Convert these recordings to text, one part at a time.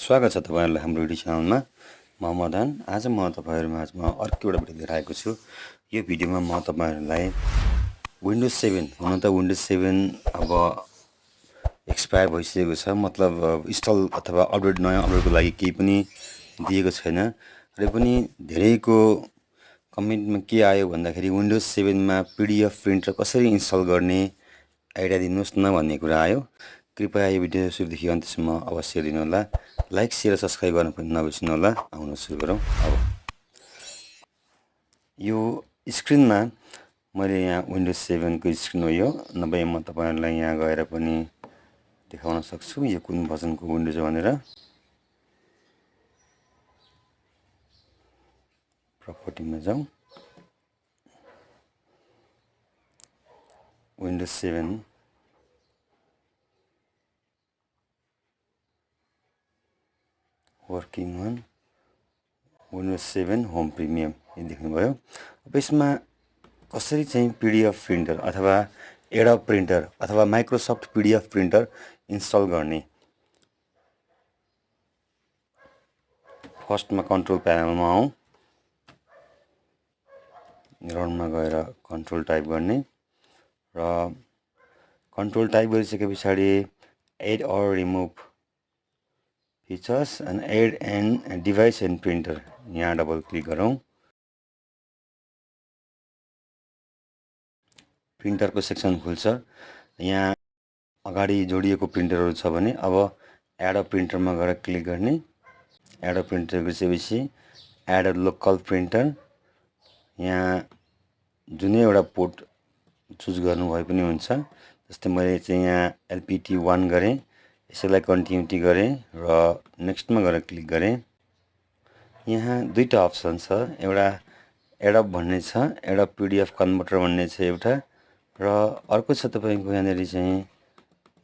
स्वागत छ तपाईहरुलाई हाम्रो युट्युब च्यानलमा। म मदन। आज म तपाईहरु माझमा अर्को एउटा भिडियो लिएर आएको छु। यो भिडियोमा म तपाईहरुलाई विन्डोज 7 हुन त विन्डोज 7 अब एक्सपायर भइसकेको छ, मतलब इन्स्टल अथवा अपडेट नयाँ अपडेटको लागि केही पनि दिएको छैन। र पनि धेरैको कमेन्टमा के आयो भन्दाखेरि विन्डोज 7 मा पीडीएफ प्रिन्टर कसरी इन्स्टल गर्ने आइडिया दिनुस् न भन्ने कुरा आयो। कृपया यो भिडियो सुरुदेखि अन्त्यसम्म अवश्य हेरिनु होला। लाइक शेयर सब्स्क्राइब गर्न पनि नबिर्सनु होला। आउनु सुरु गरौँ। अब यो स्क्रिनमा मैले यहाँ विन्डोज 7 को स्क्रिन हो यो, नभए म तपाईहरुलाई यहाँ गएर पनि देखाउन सक्छु यो कुन भर्जनको विन्डोज हो भनेर। प्रपर्टीमा जाउँ। Windows 7 working on Windows 7 home premium यो देख्नुभयो। अब यसमा कसरी चाहिँ पीडीएफ प्रिन्टर अथवा एडोब प्रिन्टर अथवा माइक्रोसफ्ट पीडीएफ प्रिन्टर इन्स्टल गर्ने। फर्स्टमा कन्ट्रोल प्यानलमा आउँ, रनमा गएर कन्ट्रोल टाइप गर्ने र कन्ट्रोल टाइप गरिसके पछाडि add or remove features and add and device and printer यहाँ डबल क्लिक गरौँ। प्रिन्टरको सेक्सन खुल्छ। यहाँ अगाडि जोडिएको प्रिन्टरहरू छ भने अब एडोब प्रिन्टरमा गएर क्लिक गर्ने। एडोब प्रिन्टर गइसकेपछि एड अ लोकल प्रिन्टर, यहाँ जुनै एउटा पोर्ट चुज गर्नु भए पनि हुन्छ। जस्तै मैले चाहिँ यहाँ एलपिटी 1 गरेँ, यसैलाई कन्टिन्युटी गरेँ र नेक्स्टमा गएर क्लिक गरेँ। यहाँ दुईटा अप्सन छ, एउटा एडोब भन्ने छ, एडोब पीडीएफ कन्भर्टर भन्ने छ एउटा, र अर्को छ तपाईको यहाँनेरि चाहिँ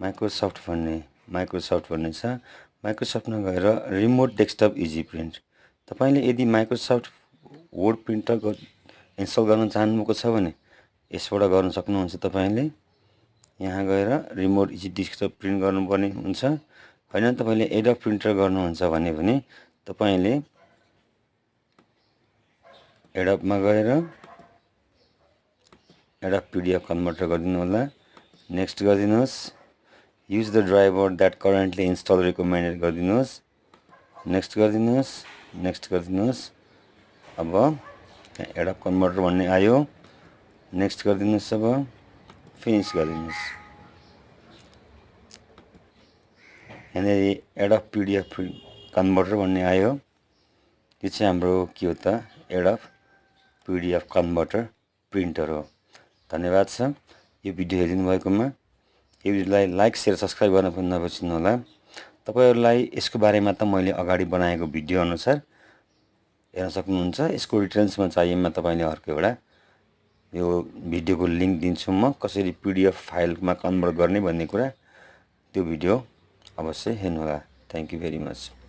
माइक्रोसफ्ट भन्ने छ। माइक्रोसफ्टमा गएर रिमोट डेस्कटप इजी प्रिन्ट। तपाईले यदि माइक्रोसफ्ट वर्ड प्रिन्टर इन्स्टल गर्न चाहनुभएको छ भने यसबाट गर्न सक्नुहुन्छ। तपाईले यहाँ गएर रिमोट इजी डेस्कटप प्रिन्ट गर्नुपर्ने हुन्छ। हैन तपाईले एडोब प्रिन्टर गर्नुहुन्छ भने तपाईले एडोबमा गएर एडोब पीडीएफ कन्भर्टर गरिदिनु होला। नेक्स्ट गरिदिनुहोस्। Use the driver that currently install recommended गरिदिनुहोस्। नेक्स्ट गरिदिनुहोस्। नेक्स्ट गरिदिनुहोस्। अब एडोब कन्भर्टर भन्ने आयो। नेक्स्ट गरिदिनुहोस्। अब फिनिश गरिदिनुहोस्। यहाँनेरि एडोब पीडीएफ कन्भर्टर भन्ने आयो। यो चाहिँ हाम्रो के हो त एडोब पीडीएफ कन्भर्टर प्रिन्टर हो। धन्यवाद छ यो भिडियो हेरिदिनु भएकोमा। यो भिडियोलाई लाइक शेयर सब्स्क्राइब गर्न पनि नबिर्सनु होला। तपाईहरुलाई यसको बारेमा त मैले अगाडि बनाएको भिडियो अनुसार हेर्न सक्नुहुन्छ। यसको डिटेल्समा चाहिएमा तपाईले अर्को एउटा यो भिडियोको लिंक दिन्छु म, कसरी पीडीएफ फाइलमा कन्भर्ट गर्ने भन्ने कुरा। त्यो भिडियो अवश्य हेर्नु होला। Thank you very much.